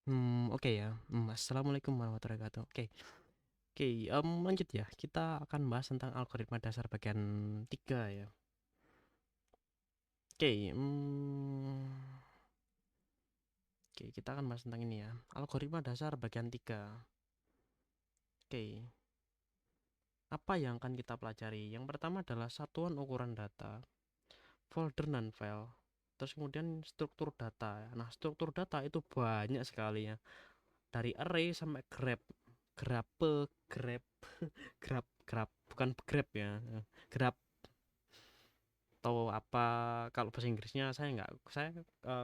Oke ya. Assalamualaikum warahmatullahi wabarakatuh. Oke, lanjut ya. Kita akan bahas tentang algoritma dasar bagian 3 ya. Oke, oke, kita akan bahas tentang ini ya. Algoritma dasar bagian 3. Oke, apa yang akan kita pelajari? Yang pertama adalah satuan ukuran data, folder non file, terus kemudian struktur data. Nah, struktur data itu banyak sekali ya. Dari array sampai grab, grape, grab, grab, grab, bukan grab ya. Grab atau apa, kalau bahasa Inggrisnya saya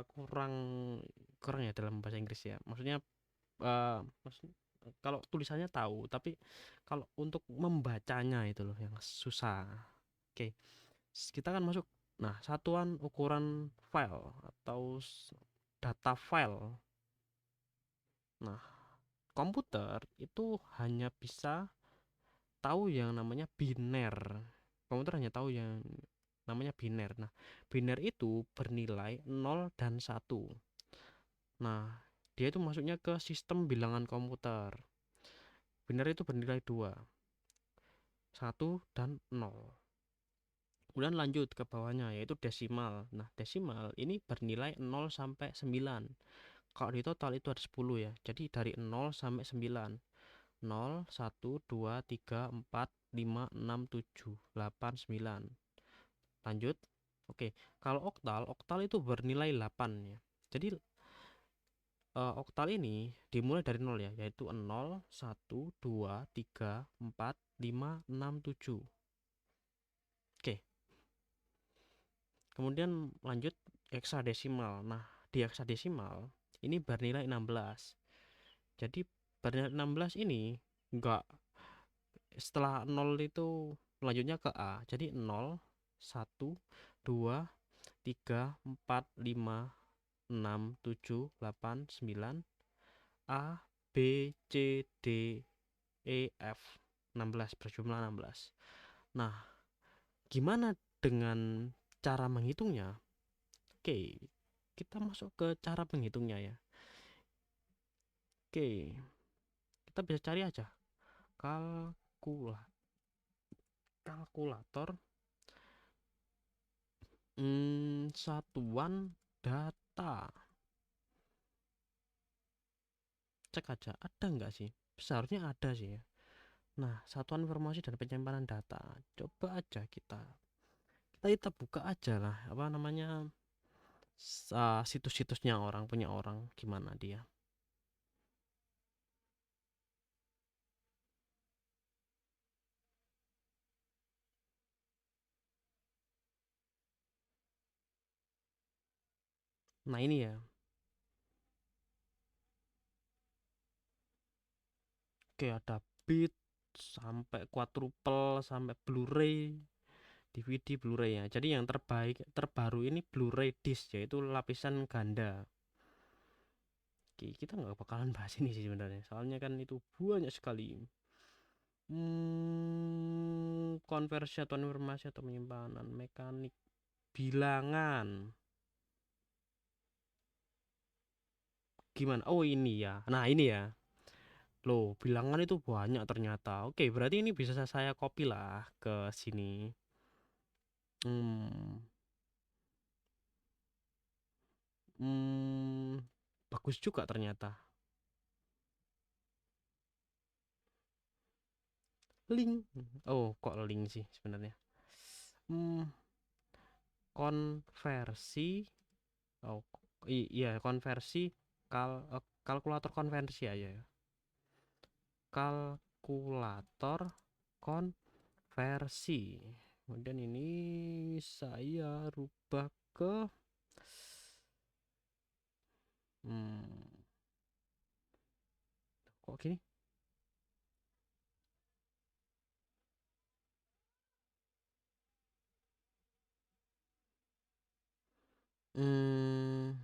kurang kurang ya dalam bahasa Inggris ya, maksudnya kalau tulisannya tahu tapi kalau untuk membacanya itu loh yang susah. Oke, kita akan masuk. Nah, satuan ukuran file atau data file. Nah, komputer itu hanya bisa tahu yang namanya biner. Komputer hanya tahu yang namanya biner. Nah, biner itu bernilai 0 dan 1. Nah, dia itu masuknya ke sistem bilangan komputer. Biner itu bernilai 2, 1 dan 0. Kemudian lanjut ke bawahnya yaitu desimal. Nah, desimal ini bernilai 0 sampai 9. Kalau di total itu ada 10 ya. Jadi dari 0 sampai 9. 0, 1, 2, 3, 4, 5, 6, 7, 8, 9. Lanjut. Oke, kalau oktal, oktal itu bernilai 8 ya. Jadi oktal ini dimulai dari 0 ya, yaitu 0, 1, 2, 3, 4, 5, 6, 7. Oke, kemudian lanjut heksadesimal. Nah, di heksadesimal ini bernilai 16. Jadi bernilai 16 ini enggak, setelah 0 itu lanjutnya ke A. Jadi 0, 1, 2, 3, 4, 5, 6, 7, 8, 9, A, B, C, D, E, F. 16, berjumlah 16. Nah, gimana dengan cara menghitungnya? Oke, kita masuk ke cara menghitungnya ya. Oke, kita bisa cari aja kalkula kalkulator, satuan data. Cek aja ada nggak sih? Seharusnya ada sih ya. Nah, satuan informasi dan penyimpanan data. Coba aja kita buka aja lah apa namanya, situs-situsnya orang, punya orang gimana dia. Nah, ini ya. Oke, ada bit sampai quadruple sampai Blu-ray, DVD, Blu-ray ya. Jadi yang terbaik terbaru ini Blu-ray disc, yaitu lapisan ganda. Oke, kita nggak bakalan bahas ini sih sebenarnya, soalnya kan itu banyak sekali. Konversi atau informasi atau penyimpanan mekanik bilangan. Gimana? Oh, ini ya. Nah, ini ya. Loh, bilangan itu banyak ternyata. Oke, berarti ini bisa saya copy lah ke sini. Hmm, hmm, bagus juga ternyata. Link. Oh, kok link sih sebenarnya? Hmm, konversi. Oh, iya, konversi kalkulator konversi aja ya. Kalkulator konversi. Kemudian ini saya rubah ke hmm, kok gini? Hmm,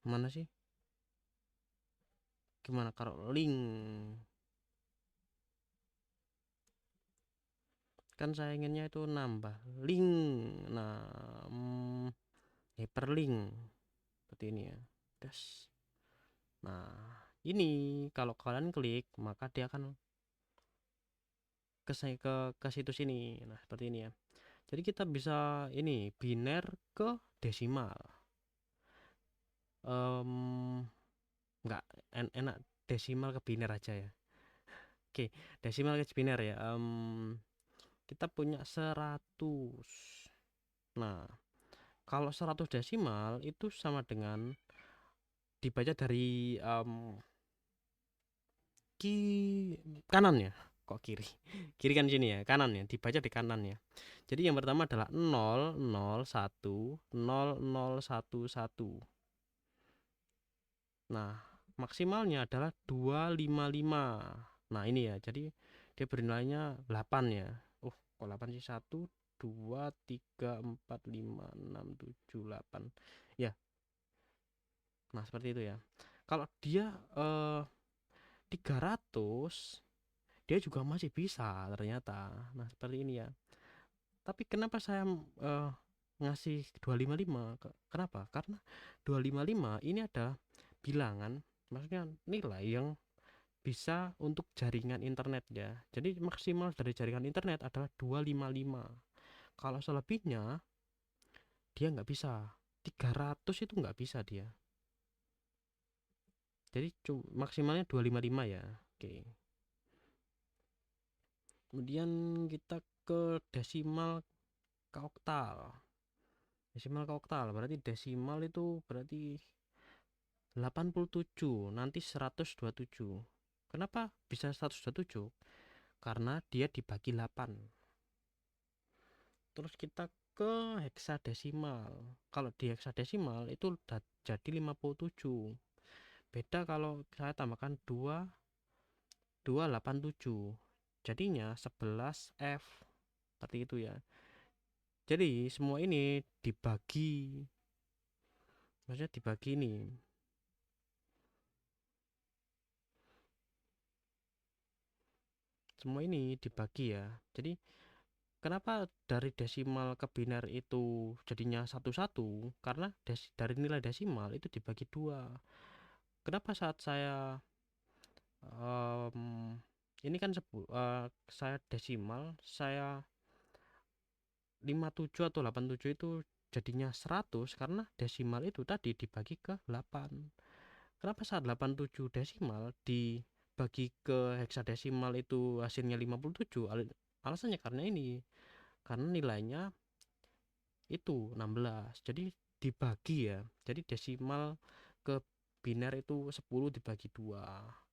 mana sih? Gimana kalau link? Kan saya inginnya itu nambah link. Nah, hyperlink seperti ini ya guys. Nah ini kalau kalian klik maka dia akan ke situs ini. Nah seperti ini ya. Jadi kita bisa ini biner ke desimal. Nggak enak desimal ke biner aja ya. Oke, desimal ke biner ya. Kita punya 100. Nah, kalau 100 desimal itu sama dengan dibaca dari kanan ya. Kok kiri? Kiri kan sini ya, kanan ya, dibaca di kanan ya. Jadi yang pertama adalah 001 0011. Nah, maksimalnya adalah 255. Nah, ini ya. Jadi dia bernilainya 8 ya. Kok 8 sih? 1 2 3 4 5 6 7 8. Ya. Nah, seperti itu ya. Kalau dia 300 dia juga masih bisa ternyata. Nah, seperti ini ya. Tapi kenapa saya ngasih 255? Kenapa? Karena 255 ini ada bilangan, maksudnya nilai yang bisa untuk jaringan internet ya. Jadi maksimal dari jaringan internet adalah 255. Kalau selebihnya dia nggak bisa. 300 itu nggak bisa dia. Jadi maksimalnya 255 ya. Oke. Kemudian kita ke desimal ke oktal. Desimal ke oktal berarti desimal itu berarti 87, nanti 127. Kenapa bisa 127? Karena dia dibagi 8. Terus kita ke heksadesimal. Kalau di heksadesimal itu jadi 57. Beda kalau saya tambahkan 287. Jadinya 11F. Seperti itu ya. Jadi semua ini dibagi. Maksudnya dibagi ini. Semua ini dibagi ya. Jadi kenapa dari desimal ke biner itu jadinya 11? Karena dari nilai desimal itu dibagi 2. Kenapa saat saya ini kan saya desimal, saya 57 atau 87 itu jadinya 100 karena desimal itu tadi dibagi ke 8. Kenapa saat 87 desimal dibagi ke heksadesimal itu hasilnya 57? Alasannya karena ini. Karena nilainya itu 16. Jadi dibagi ya. Jadi desimal ke biner itu 10 dibagi 2.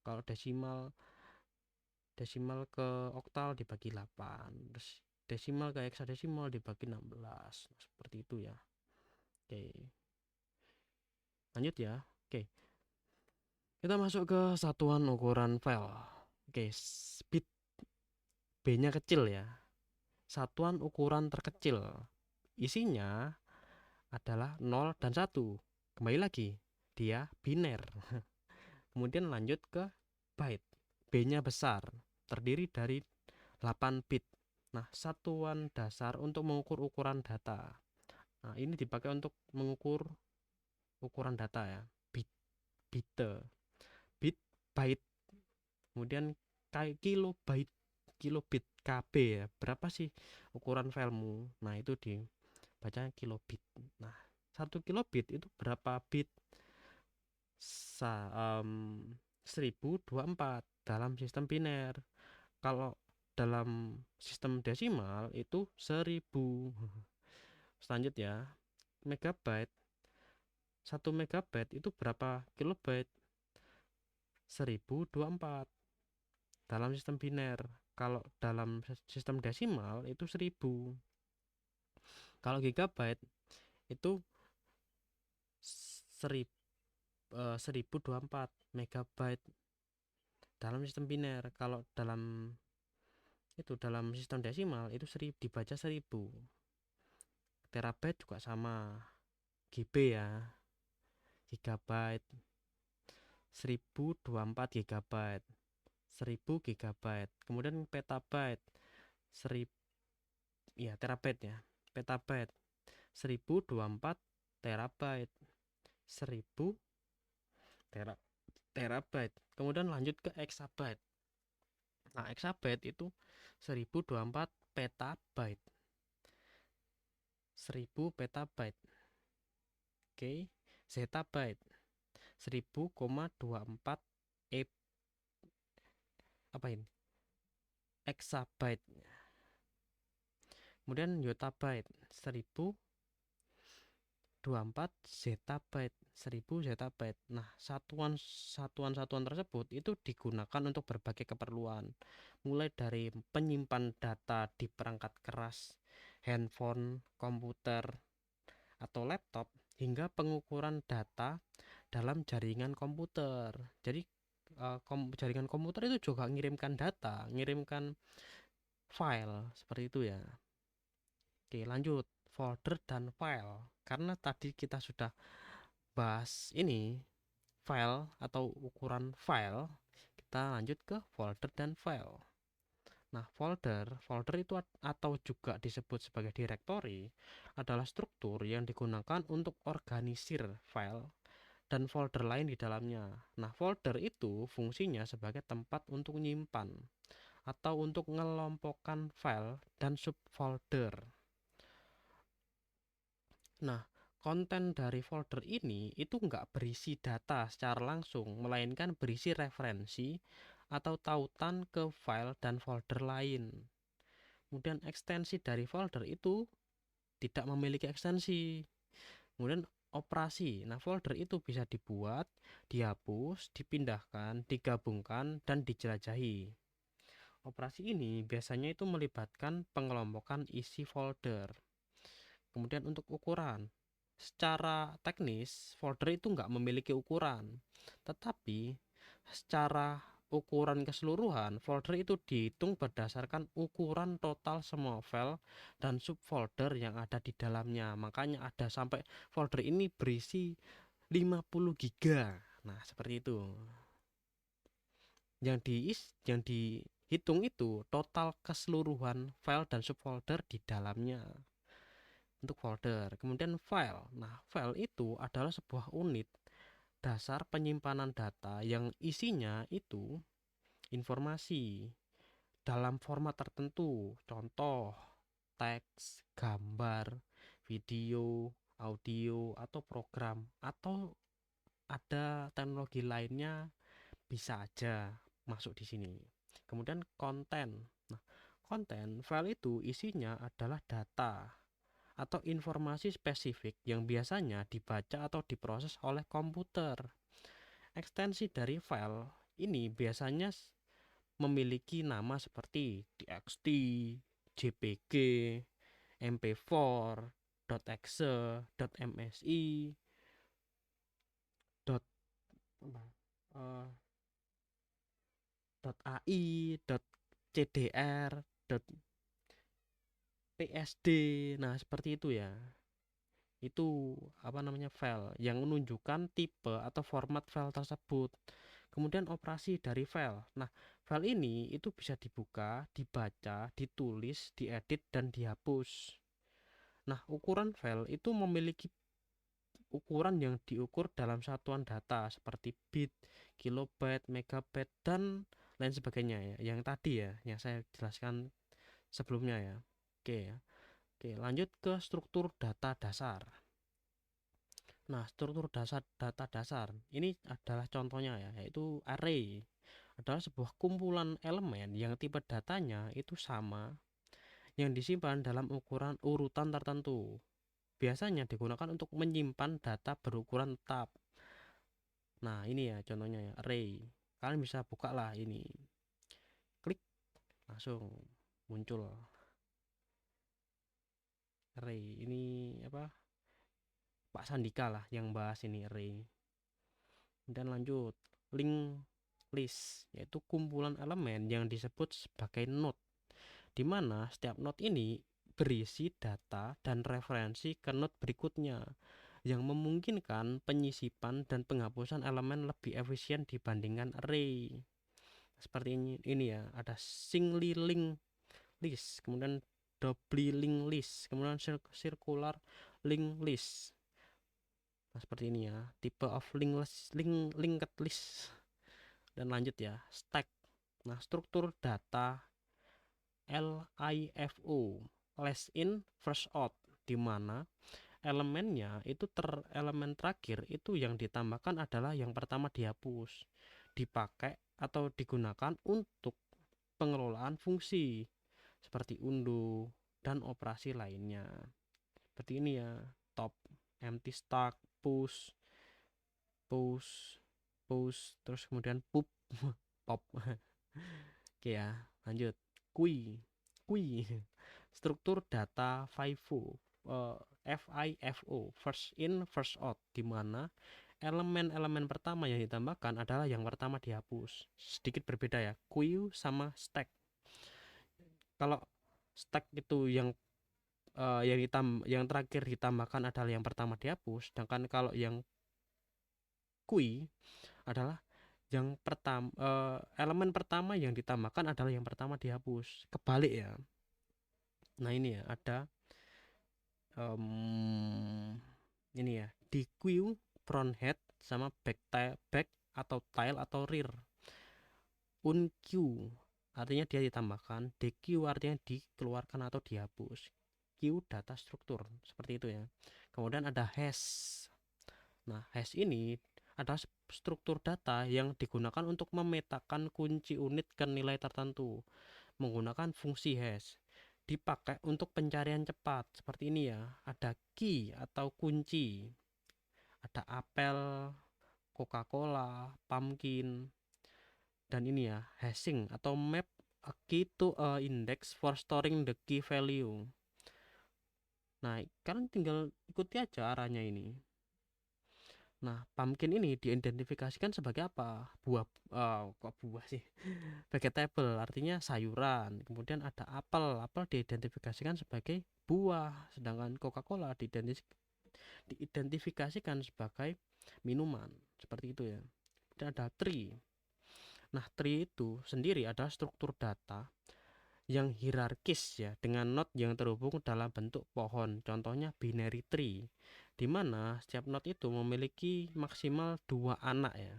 Kalau desimal ke oktal dibagi 8. Terus desimal ke heksadesimal dibagi 16. Seperti itu ya. Oke. Lanjut ya. Oke. Kita masuk ke satuan ukuran file. Oke, bit B-nya kecil ya. Satuan ukuran terkecil. Isinya adalah 0 dan 1. Kembali lagi, dia biner. Kemudian lanjut ke byte. B-nya besar, terdiri dari 8 bit. Nah, satuan dasar untuk mengukur ukuran data. Nah, ini dipakai untuk mengukur ukuran data ya. Bit, byte, kemudian kilobit KB ya. Berapa sih ukuran filemu? Nah, itu dibaca kilobit. Nah, 1 kilobit itu berapa bit? 1024 dalam sistem biner. Kalau dalam sistem desimal itu 1000. Selanjutnya megabyte. 1 megabyte itu berapa kilobyte? 1024 dalam sistem biner. Kalau dalam sistem desimal itu 1000. Kalau gigabyte itu 1024 megabyte dalam sistem biner. Kalau dalam sistem desimal itu dibaca 1000. Terabyte juga sama, GB ya, gigabyte 1024 gigabyte, 1000 gigabyte. Kemudian petabyte 1000 ya, terabyte ya, petabyte 1024 terabyte, 1000 terabyte. Kemudian lanjut ke exabyte. Nah, exabyte itu 1024 petabyte. 1000 petabyte. Oke, zettabyte 1000,24 e apa ini? Exabyte. Kemudian yottabyte 1024 zettabyte, 1000 zettabyte. Nah, satuan-satuan tersebut itu digunakan untuk berbagai keperluan, mulai dari penyimpan data di perangkat keras, handphone, komputer, atau laptop, hingga pengukuran data dalam jaringan komputer. Jadi jaringan komputer itu juga ngirimkan data, ngirimkan file seperti itu ya. Oke, lanjut folder dan file. Karena tadi kita sudah bahas ini file atau ukuran file, kita lanjut ke folder dan file. Nah, folder itu atau juga disebut sebagai directory adalah struktur yang digunakan untuk organisir file dan folder lain di dalamnya. Nah, folder itu fungsinya sebagai tempat untuk menyimpan atau untuk mengelompokkan file dan subfolder. Nah, konten dari folder ini itu nggak berisi data secara langsung, melainkan berisi referensi atau tautan ke file dan folder lain. Kemudian ekstensi dari folder itu tidak memiliki ekstensi. Kemudian operasi. Nah, folder itu bisa dibuat, dihapus, dipindahkan, digabungkan, dan dijelajahi. Operasi ini biasanya itu melibatkan pengelompokan isi folder. Kemudian untuk ukuran, secara teknis folder itu nggak memiliki ukuran, tetapi secara ukuran keseluruhan folder itu dihitung berdasarkan ukuran total semua file dan subfolder yang ada di dalamnya. Makanya ada sampai folder ini berisi 50 giga. Nah, seperti itu. Yang dihitung itu total keseluruhan file dan subfolder di dalamnya. Untuk folder, kemudian file. Nah, file itu adalah sebuah unit dasar penyimpanan data yang isinya itu informasi dalam format tertentu, contoh teks, gambar, video, audio, atau program, atau ada teknologi lainnya bisa aja masuk di sini. Kemudian konten. Nah, konten file itu isinya adalah data atau informasi spesifik yang biasanya dibaca atau diproses oleh komputer. Ekstensi dari file ini biasanya memiliki nama seperti txt, jpg, mp4, .exe, .msi, .ai, .cdr, .psd. Nah, seperti itu ya. Itu apa namanya, file yang menunjukkan tipe atau format file tersebut. Kemudian operasi dari file. Nah, file ini itu bisa dibuka, dibaca, ditulis, diedit, dan dihapus. Nah, ukuran file itu memiliki ukuran yang diukur dalam satuan data seperti bit, kilobyte, megabyte, dan lain sebagainya ya. Yang tadi ya, yang saya jelaskan sebelumnya ya. Oke ya. Oke, lanjut ke struktur data dasar. Nah, struktur data dasar ini adalah contohnya ya, yaitu array adalah sebuah kumpulan elemen yang tipe datanya itu sama yang disimpan dalam ukuran urutan tertentu. Biasanya digunakan untuk menyimpan data berukuran tetap. Nah, ini ya contohnya ya, array. Kalian bisa buka lah ini. Klik, langsung muncul array. Ini apa? Pak Sandika lah yang bahas ini array. Dan lanjut, link list, yaitu kumpulan elemen yang disebut sebagai node, di mana setiap node ini berisi data dan referensi ke node berikutnya yang memungkinkan penyisipan dan penghapusan elemen lebih efisien dibandingkan array. Seperti ini ya, ada singly link list, kemudian doubly link list, kemudian circular link list. Nah, seperti ini ya, tipe of linked list. Dan lanjut ya, stack. Nah, struktur data LIFO, last in first out, di mana elemennya itu elemen terakhir itu yang ditambahkan adalah yang pertama dihapus, dipakai atau digunakan untuk pengelolaan fungsi seperti unduh dan operasi lainnya. Seperti ini ya, top, empty stack, push, push, push, terus kemudian pop, pop. Oke ya, lanjut. Kui, kui, struktur data FIFO, FIFO, first in, first out, di mana elemen-elemen pertama yang ditambahkan adalah yang pertama dihapus. Sedikit berbeda ya, queue sama stack. Kalau stack itu yang terakhir ditambahkan adalah yang pertama dihapus, sedangkan kalau yang queue adalah yang pertama, elemen pertama yang ditambahkan adalah yang pertama dihapus. Kebalik ya. Nah ini ya, ada ini ya, di queue front head sama back atau tail atau rear. Unqueue artinya dia ditambahkan, dequeue artinya dikeluarkan atau dihapus. Queue data struktur, seperti itu ya. Kemudian ada hash. Nah, hash ini adalah struktur data yang digunakan untuk memetakan kunci unit ke nilai tertentu menggunakan fungsi hash. Dipakai untuk pencarian cepat seperti ini ya. Ada key atau kunci, ada apel, Coca-Cola, pumpkin, dan ini ya, hashing atau map a key to a index for storing the key value. Nah, kalian tinggal ikuti aja arahnya ini. Nah, pumpkin ini diidentifikasikan sebagai apa? Buah, kok buah sih? Vegetable, artinya sayuran. Kemudian ada apel, apel diidentifikasikan sebagai buah. Sedangkan Coca-Cola diidentifikasikan sebagai minuman. Seperti itu ya. Dan ada tree. Nah, tree itu sendiri adalah struktur data yang hierarkis ya, dengan node yang terhubung dalam bentuk pohon. Contohnya binary tree, di mana setiap node itu memiliki maksimal 2 anak ya.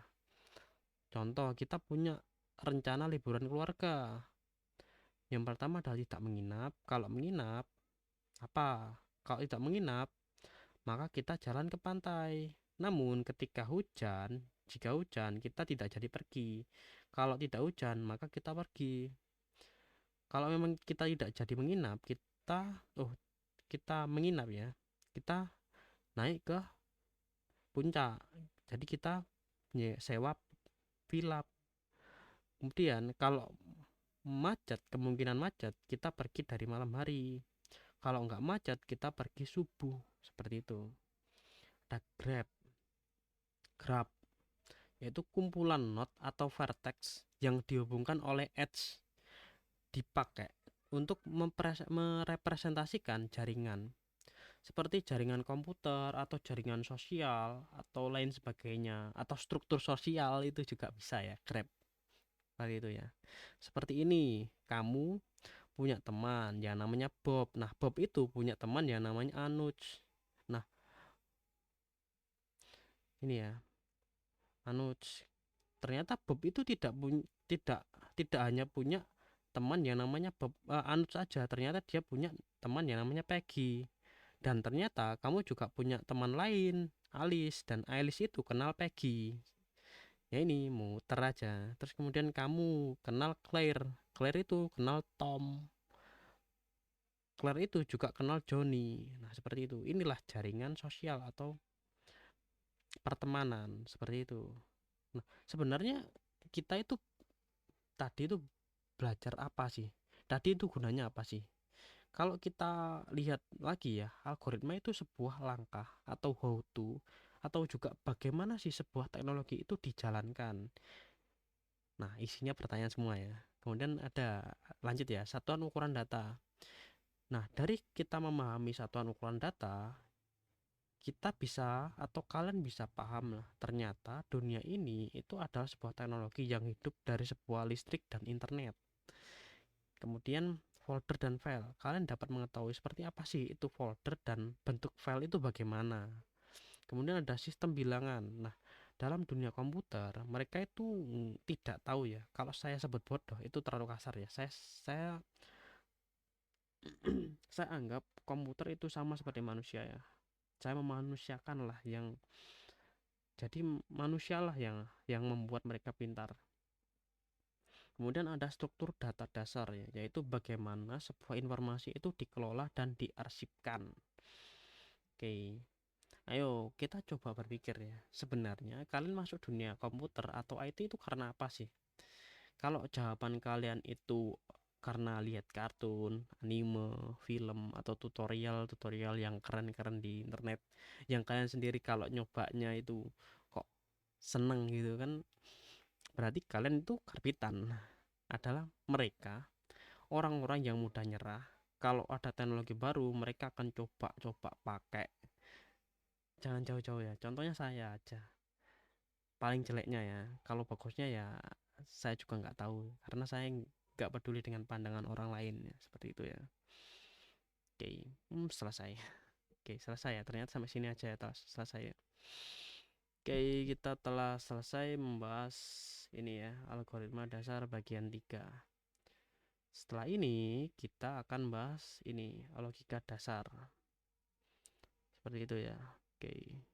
Contoh, kita punya rencana liburan keluarga. Yang pertama adalah tidak menginap. Kalau menginap, apa? Kalau tidak menginap, maka kita jalan ke pantai. Namun ketika hujan, jika hujan, kita tidak jadi pergi. Kalau tidak hujan, maka kita pergi. Kalau memang kita tidak jadi menginap, kita menginap ya, kita naik ke puncak, jadi kita sewa villa. Kemudian kalau kemungkinan macet, kita pergi dari malam hari. Kalau nggak macet, kita pergi subuh, seperti itu. Ada graph yaitu kumpulan node atau vertex yang dihubungkan oleh edge, dipakai untuk merepresentasikan jaringan seperti jaringan komputer atau jaringan sosial atau lain sebagainya, atau struktur sosial itu juga bisa ya, grab seperti itu ya. Seperti ini, kamu punya teman yang namanya Bob. Nah, Bob itu punya teman yang namanya Anuj. Nah, ini ya, Anuj. Ternyata Bob itu tidak tidak hanya punya teman yang namanya Bob, Anuj saja. Ternyata dia punya teman yang namanya Peggy. Dan ternyata kamu juga punya teman lain, Alice, dan Alice itu kenal Peggy. Ya ini muter aja. Terus kemudian kamu kenal Claire. Claire itu kenal Tom. Claire itu juga kenal Johnny. Nah, seperti itu. Inilah jaringan sosial atau pertemanan, seperti itu. Nah, sebenarnya kita itu tadi itu belajar apa sih? Tadi itu gunanya apa sih? Kalau kita lihat lagi ya, algoritma itu sebuah langkah atau how to, atau juga bagaimana sih sebuah teknologi itu dijalankan. Nah, isinya pertanyaan semua ya. Kemudian ada, lanjut ya, satuan ukuran data. Nah, dari kita memahami satuan ukuran data, kita bisa atau kalian bisa paham lah, ternyata dunia ini itu adalah sebuah teknologi yang hidup dari sebuah listrik dan internet. Kemudian folder dan file, kalian dapat mengetahui seperti apa sih itu folder dan bentuk file itu bagaimana. Kemudian ada sistem bilangan. Nah, dalam dunia komputer, mereka itu tidak tahu ya. Kalau saya sebut bodoh itu terlalu kasar ya. Saya saya anggap komputer itu sama seperti manusia ya. Saya memanusiakan lah yang jadi manusialah yang membuat mereka pintar. Kemudian ada struktur data dasar ya, yaitu bagaimana sebuah informasi itu dikelola dan diarsipkan. Oke, ayo kita coba berpikir ya. Sebenarnya kalian masuk dunia komputer atau IT itu karena apa sih? Kalau jawaban kalian itu karena lihat kartun, anime, film, atau tutorial-tutorial yang keren-keren di internet, yang kalian sendiri kalau nyobanya itu kok seneng gitu kan, berarti kalian itu karbitan. Adalah mereka orang-orang yang mudah nyerah. Kalau ada teknologi baru, mereka akan coba-coba pakai. Jangan jauh-jauh ya. Contohnya saya aja. Paling jeleknya ya. Kalau bagusnya ya saya juga nggak tahu. Karena saya nggak peduli dengan pandangan orang lain ya. Seperti itu ya. Oke, selesai. Oke, selesai ya. Ternyata sampai sini aja ya. Selesai ya. Oke, kita telah selesai membahas ini ya, algoritma dasar bagian 3. Setelah ini kita akan bahas ini logika dasar. Seperti itu ya. Oke.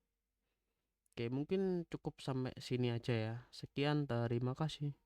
Oke, mungkin cukup sampai sini aja ya. Sekian, terima kasih.